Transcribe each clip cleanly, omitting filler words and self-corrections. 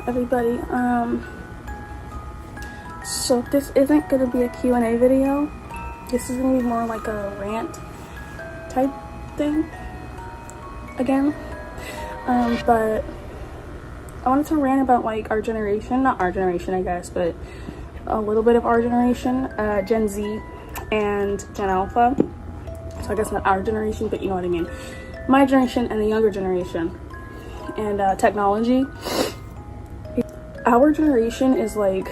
everybody. So this isn't gonna be a Q&A video. This is gonna be more like a rant type thing again. But I wanted to rant about like our generation, not our generation I guess, but a little bit of our generation, Gen Z and Gen Alpha. So I guess not our generation, but you know what I mean. My generation and the younger generation. And technology. Our generation is like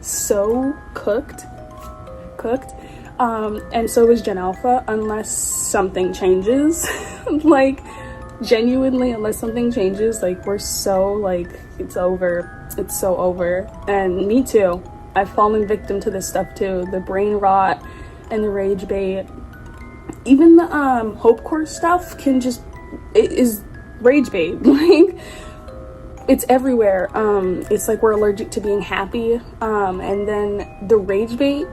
so cooked. And so is Gen Alpha, unless something changes. Like, genuinely, unless something changes, like, we're so, like, it's over. It's so over. And me too. I've fallen victim to this stuff too. The brain rot and the rage bait. Even the hopecore stuff it is rage bait. Like, it's everywhere. It's like we're allergic to being happy. And then the rage bait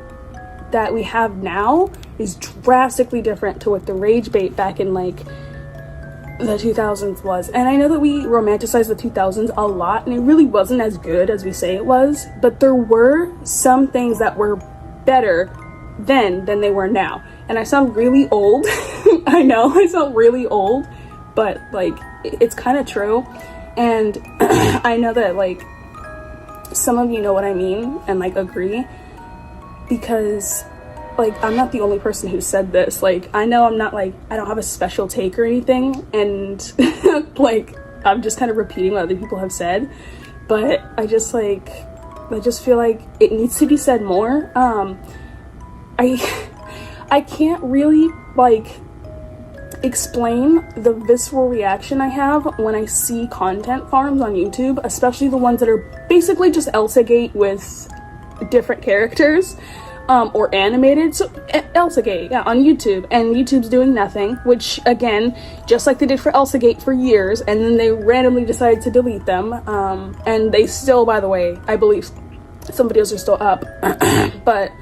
that we have now is drastically different to what the rage bait back in like the 2000s was. And I know that we romanticize the 2000s a lot, and it really wasn't as good as we say it was, but there were some things that were better then than they were now. And I sound really old. I know I sound really old, but like it's kind of true. And I know that like some of you know what I mean and like agree, because like I'm not the only person who said this. Like I know I'm not like, I don't have a special take or anything, and like I'm just kind of repeating what other people have said, but I just feel like it needs to be said more. I can't really like explain the visceral reaction I have when I see content farms on YouTube, especially the ones that are basically just Elsagate with different characters, or animated. So Elsagate, yeah, on YouTube, and YouTube's doing nothing, which again, just like they did for Elsagate for years, and then they randomly decided to delete them, and they still, by the way, I believe some videos are still up. But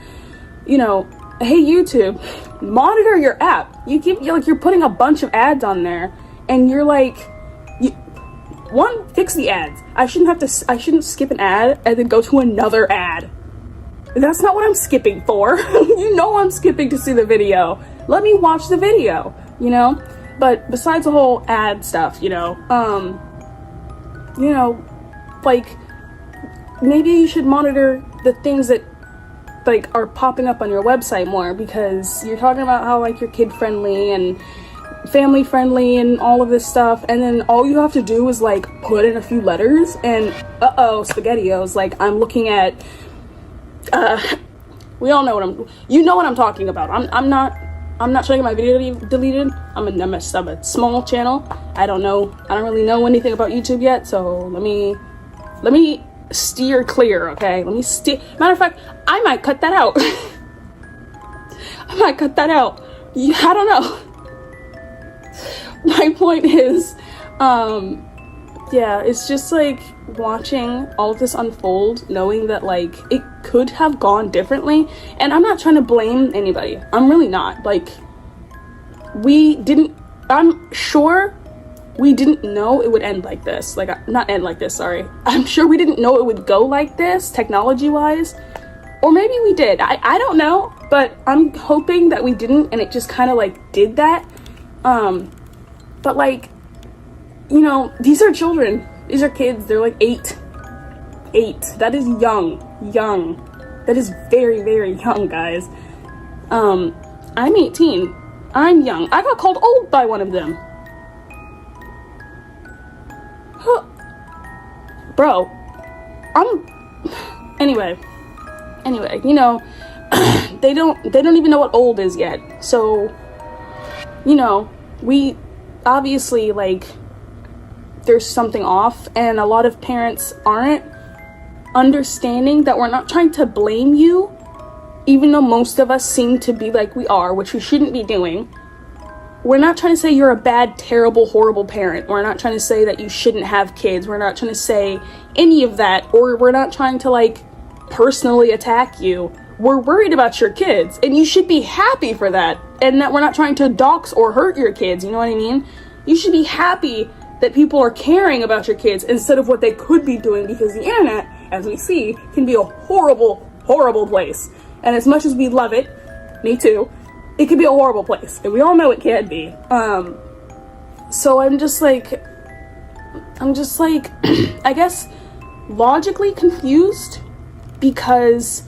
you know, hey YouTube, monitor your app. You're putting a bunch of ads on there, and you're like, fix the ads. I shouldn't skip an ad and then go to another ad. That's not what I'm skipping for. You know I'm skipping to see the video. Let me watch the video, you know? But besides the whole ad stuff, like maybe you should monitor the things that like are popping up on your website more, because you're talking about how like you're kid friendly and family friendly and all of this stuff, and then all you have to do is like put in a few letters and spaghettios. Like I'm looking at we all know what I'm talking about. I'm not trying to get my video deleted. I'm a small channel. I don't really know anything about YouTube yet, so let me steer clear, okay? Matter of fact, I might cut that out. I don't know. My point is, yeah, it's just like watching all of this unfold, knowing that like it could have gone differently. And I'm not trying to blame anybody. I'm really not. Like, I'm sure we didn't know it would end like this. Like, not end like this, sorry. I'm sure we didn't know it would go like this, technology-wise. Or maybe we did. I don't know. But I'm hoping that we didn't, and it just kind of, like, did that. But, like, you know, these are children. These are kids. They're, like, 8. That is young. That is very, very young, guys. I'm 18. I'm young. I got called old by one of them. Bro, anyway, you know, they don't even know what old is yet. So, you know, we obviously, like, there's something off, and a lot of parents aren't understanding that we're not trying to blame you, even though most of us seem to be like we are, which we shouldn't be doing. We're not trying to say you're a bad, terrible, horrible parent. We're not trying to say that you shouldn't have kids. We're not trying to say any of that, or we're not trying to, like, personally attack you. We're worried about your kids, and you should be happy for that, and that we're not trying to dox or hurt your kids, you know what I mean? You should be happy that people are caring about your kids instead of what they could be doing, because the internet, as we see, can be a horrible, horrible place. And as much as we love it, me too, it can be a horrible place, and we all know it can be. So I'm just like, I guess logically confused, because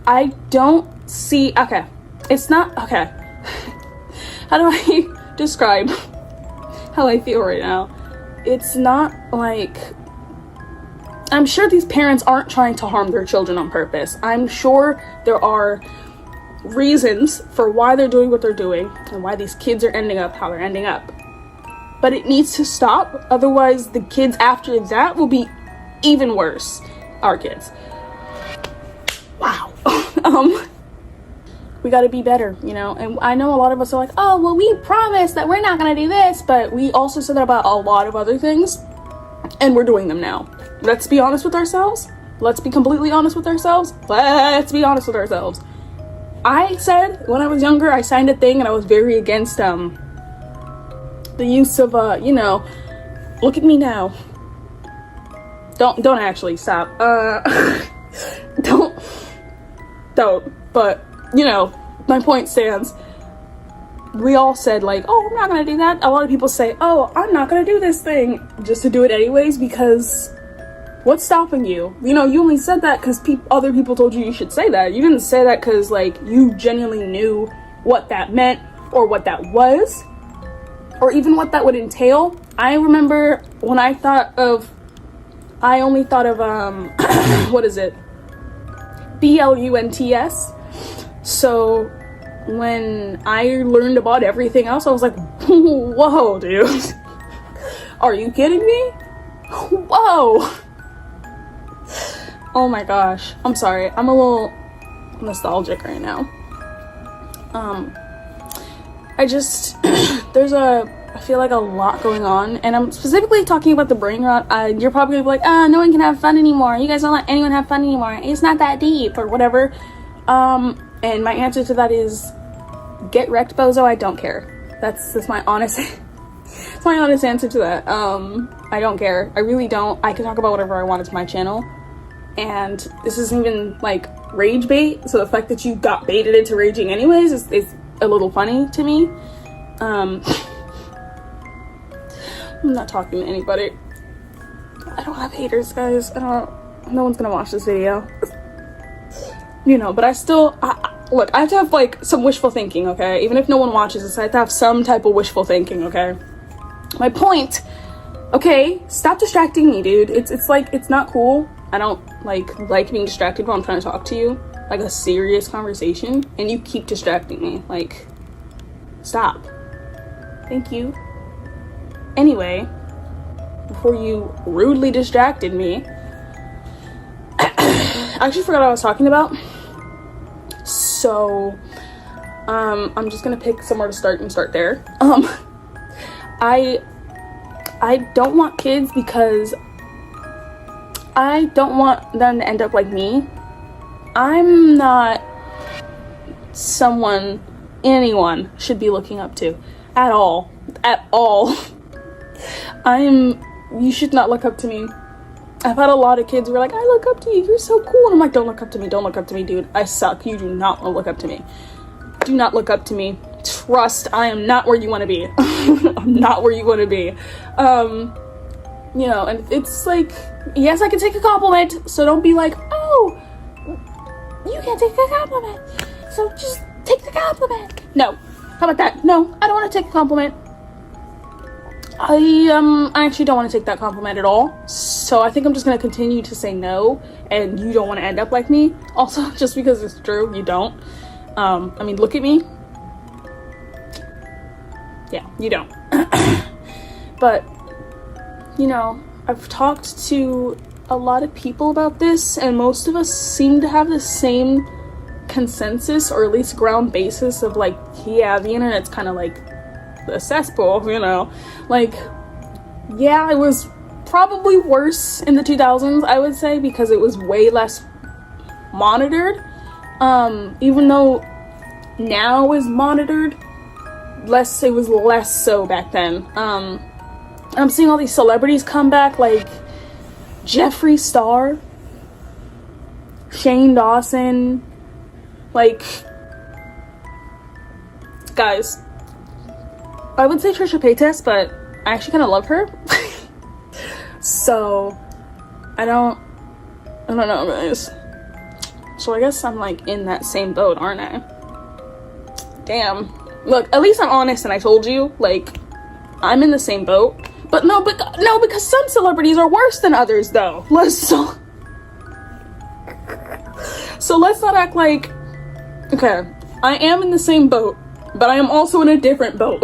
I don't see, okay, it's not, okay, how do I describe how I feel right now? It's not like, I'm sure these parents aren't trying to harm their children on purpose. I'm sure there are reasons for why they're doing what they're doing and why these kids are ending up how they're ending up. But it needs to stop, otherwise the kids after that will be even worse. Our kids. Wow. We gotta be better, you know? And I know a lot of us are like, oh, well, we promised that we're not gonna do this, but we also said that about a lot of other things, and we're doing them now. Let's be honest with ourselves. Let's be completely honest with ourselves. Let's be honest with ourselves. I said, when I was younger, I signed a thing and I was very against, the use of, you know, look at me now. Don't actually stop. Don't, but, you know, my point stands. We all said, like, oh, I'm not gonna do that. A lot of people say, oh, I'm not gonna do this thing, just to do it anyways, because what's stopping you? You know, you only said that because other people told you should say that. You didn't say that because, like, you genuinely knew what that meant, or what that was, or even what that would entail. I remember when I only thought of, what is it? BLUNTS. So when I learned about everything else, I was like, whoa, dude. Are you kidding me? Whoa. Oh my gosh. I'm sorry. I'm a little nostalgic right now. I just, I feel like a lot going on, and I'm specifically talking about the brain rot. You're probably gonna be like, no one can have fun anymore. You guys don't let anyone have fun anymore. It's not that deep, or whatever. And my answer to that is, get wrecked, bozo. I don't care. That's my honest, it's my honest answer to that. I don't care. I really don't. I can talk about whatever I want. It's my channel. And this isn't even like rage bait. So the fact that you got baited into raging anyways is a little funny to me. I'm not talking to anybody. I don't have haters, guys. No one's gonna watch this video. You know, but look, I have to have like some wishful thinking, okay? Even if no one watches this, I have to have some type of wishful thinking, okay? My point, okay, stop distracting me, dude. It's like, it's not cool. I don't like being distracted while I'm trying to talk to you, like a serious conversation, and you keep distracting me. Like, stop. Thank you. Anyway, before you rudely distracted me, I actually forgot what I was talking about. So, I'm just gonna pick somewhere to start and start there. I don't want kids because I don't want them to end up like me. I'm not someone anyone should be looking up to at all. You should not look up to me. I've had a lot of kids who are like, I look up to you, you're so cool. And I'm like, don't look up to me, dude. I suck. You do not want to look up to me. Do not look up to me. Trust, I am not where you want to be. I'm not where you want to be. You know, and it's like, yes, I can take a compliment, so don't be like, oh, you can't take a compliment, so just take the compliment. No, how about that? No, I don't want to take a compliment. I actually don't want to take that compliment at all, so I think I'm just going to continue to say no, and you don't want to end up like me. Also, just because it's true, you don't. I mean, look at me. Yeah, you don't. But, you know, I've talked to a lot of people about this, and most of us seem to have the same consensus, or at least ground basis of like, yeah, the internet's kind of like a cesspool, you know. Like, yeah, it was probably worse in the 2000s, I would say, because it was way less monitored. Even though now is monitored, it was less so back then. I'm seeing all these celebrities come back, like Jeffree Star, Shane Dawson, like, guys, I would say Trisha Paytas, but I actually kind of love her. So I don't know, guys. So I guess I'm like in that same boat, aren't I? Damn. Look, at least I'm honest and I told you, like, I'm in the same boat. But no, because some celebrities are worse than others, though. So let's not act like, okay, I am in the same boat, but I am also in a different boat.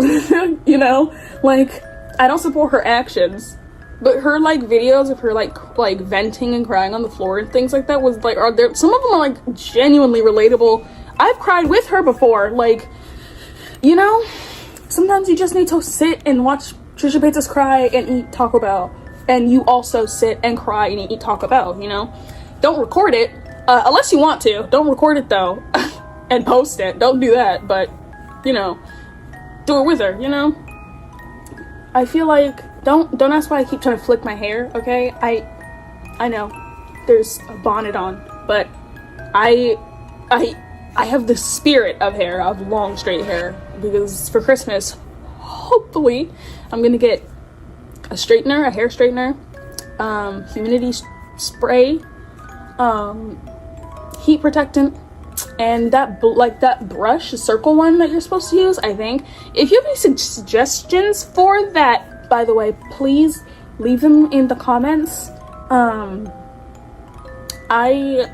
You know, like, I don't support her actions, but her like videos of her like venting and crying on the floor and things like that was like, are there, some of them are like genuinely relatable. I've cried with her before. Like, you know, sometimes you just need to sit and watch Trisha Paytas cry and eat Taco Bell, and you also sit and cry and eat Taco Bell, you know? Don't record it, unless you want to. Don't record it, though, and post it. Don't do that, but, you know, do it with her, you know? I feel like, don't ask why I keep trying to flick my hair, okay? I know, there's a bonnet on, but I have the spirit of hair, of long, straight hair, because for Christmas, hopefully, I'm gonna get a straightener, a hair straightener, humidity spray, heat protectant, and that brush, the circle one that you're supposed to use, I think. If you have any suggestions for that, by the way, please leave them in the comments. I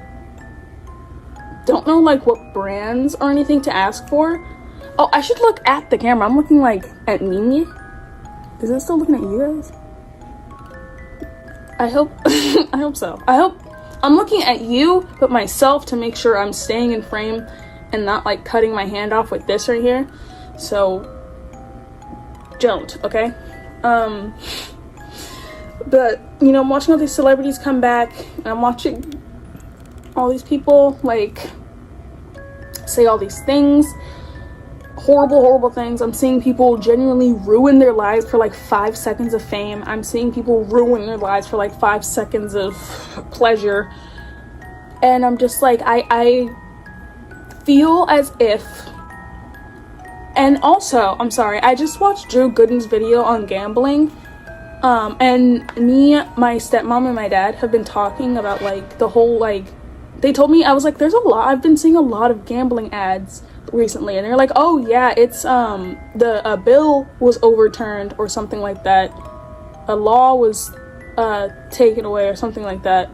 don't know like what brands or anything to ask for. Oh, I should look at the camera. I'm looking like at me. Is it still looking at you guys? I hope I hope so. I'm looking at you but myself to make sure I'm staying in frame and not like cutting my hand off with this right here. So don't, okay? But you know, I'm watching all these celebrities come back, and I'm watching all these people like say all these things, horrible things. I'm seeing people genuinely ruin their lives for like 5 seconds of fame. I'm seeing people ruin their lives for like 5 seconds of pleasure, and I'm just like, I feel as if. And also, I'm sorry, I just watched Drew Gooden's video on gambling, and me, my stepmom, and my dad have been talking about like the whole, like, they told me, I was like, I've been seeing a lot of gambling ads recently, and they're like, oh yeah, it's the bill was overturned or something like that, a law was taken away or something like that,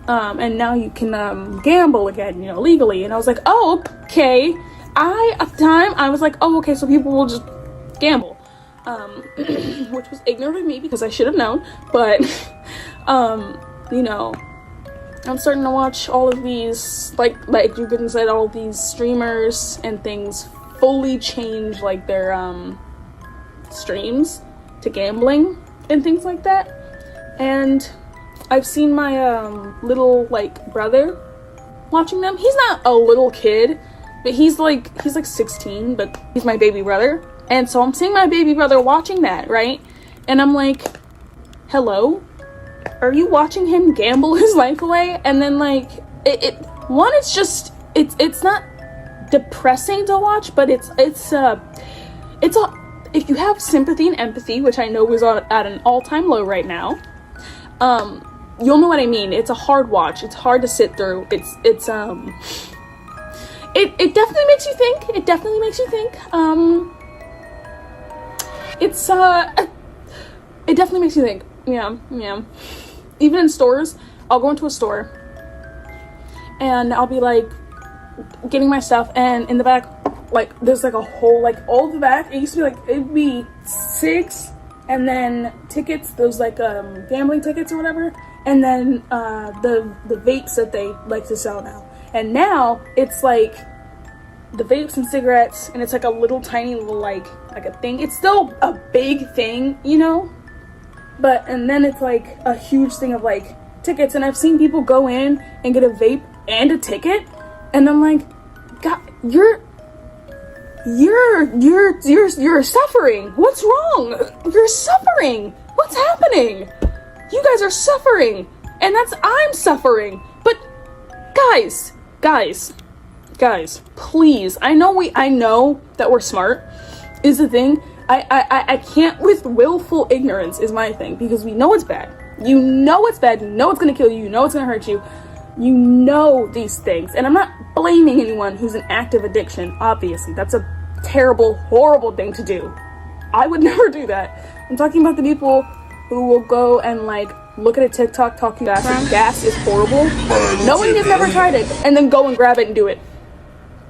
and now you can gamble again, you know, legally. And I was like, oh, okay. At the time I was like, oh, okay, so people will just gamble, which was ignorant of me because I should have known. But you know, I'm starting to watch all of these, like you couldn't say, all of these streamers and things fully change like their streams to gambling and things like that. And I've seen my little like brother watching them. He's not a little kid, but he's like 16, but he's my baby brother. And so I'm seeing my baby brother watching that, right? And I'm like, hello? Are you watching him gamble his life away? And then like it's not depressing to watch, but it's if you have sympathy and empathy, which I know is at an all-time low right now, you'll know what I mean. It's a hard watch. It's hard to sit through. It definitely makes you think. It definitely makes you think. It definitely makes you think. Yeah. Even in stores, I'll go into a store and I'll be like getting my stuff, and in the back, like there's like a whole, like all the back, it used to be like, it'd be 6, and then tickets, those like gambling tickets or whatever, and then the vapes that they like to sell now. And now it's like the vapes and cigarettes, and it's like a little tiny little like a thing. It's still a big thing, you know, but and then it's like a huge thing of like tickets. And I've seen people go in and get a vape and a ticket, and I'm like, God, you're suffering. What's wrong? You're suffering. What what's happening? You guys are suffering, and I'm suffering. But guys, please. I know that we're smart is the thing. I can't with willful ignorance is my thing, because we know it's bad. You know it's bad. You know it's gonna kill you. You know it's gonna hurt you. You know these things. And I'm not blaming anyone who's in active addiction. Obviously, that's a terrible, horrible thing to do. I would never do that. I'm talking about the people who will go and like look at a TikTok talking gas is horrible, knowing they've never tried it, and then go and grab it and do it.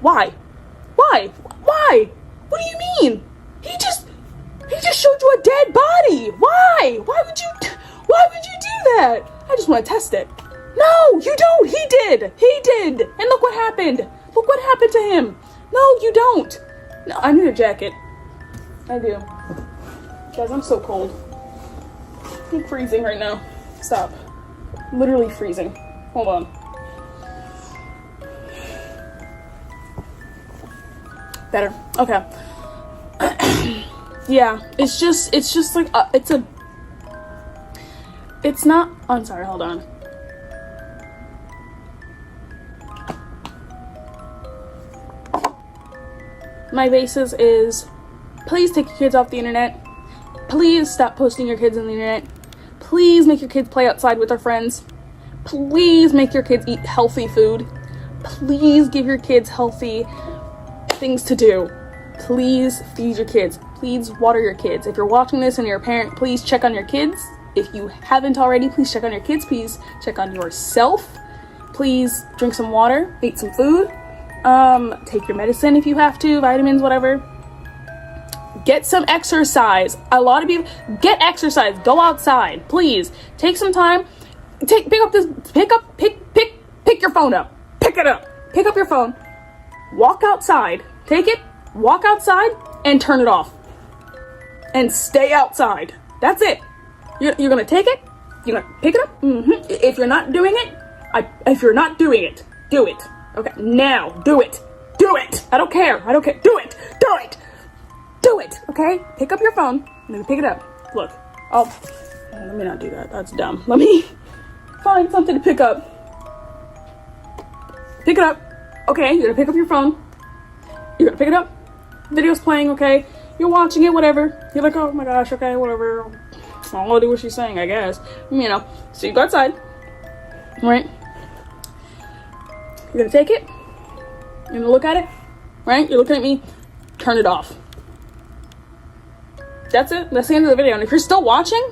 Why? What do you mean? He just showed you a dead body. Why would you do that? I just want to test it. No, you don't. He did. And look what happened. Look what happened to him. No, you don't. No, I need a jacket. I do. Guys, I'm so cold. I'm freezing right now. Stop. Literally freezing. Hold on. Better. Okay. Yeah, it's just like, it's not, I'm sorry, hold on. My basis is, please take your kids off the internet. Please stop posting your kids on the internet. Please make your kids play outside with their friends. Please make your kids eat healthy food. Please give your kids healthy things to do. Please feed your kids. Please water your kids. If you're watching this and you're a parent, please check on your kids. If you haven't already, please check on your kids. Please check on yourself. Please drink some water, eat some food. Take your medicine if you have to, vitamins, whatever. Get some exercise. A lot of people get exercise. Go outside, please. Take some time. Pick your phone up. Pick it up. Pick up your phone. Walk outside. Take it. Walk outside and turn it off. And stay outside. That's it. You're gonna take it. You're gonna pick it up. If you're not doing it, do it. Okay, now do it. I don't care. Do it. Okay, pick up your phone and then pick it up. Look. Oh, let me not do that. That's dumb. Let me find something to pick up. Pick it up. Okay, you're gonna pick up your phone. You're gonna pick it up. Video's playing. Okay, you're watching it. Whatever. You're like, oh my gosh. Okay, whatever. I'll do what she's saying, I guess. So you go outside. Right? You're gonna take it. You're gonna look at it. Right? You're looking at me. Turn it off. That's it. That's the end of the video. And if you're still watching,